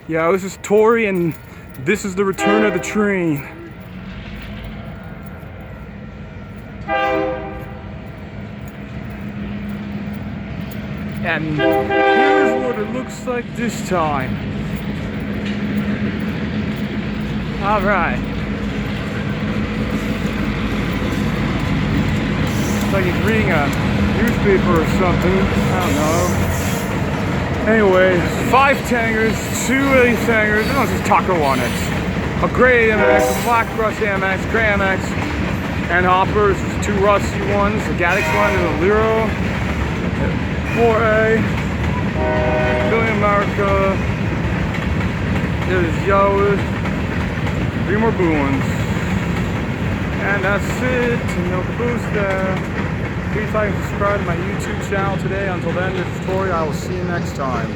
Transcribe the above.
Yeah, this is Tori, and this is the return of the train. And here's what it looks like this time. Alright. It's like he's reading a newspaper or something. I don't know. Anyway, 5 tangers, 2 8 tangers, and just taco on it. A gray AMX, a black rust AMX, gray AMX, and hoppers, 2 rusty ones, a Gaddix one and a Lero, 4A, Billion America, there's Yoas, 3 more blue ones. And that's it, no boost there. Please like and subscribe to my YouTube channel today. Until then, this is Tori. I will see you next time.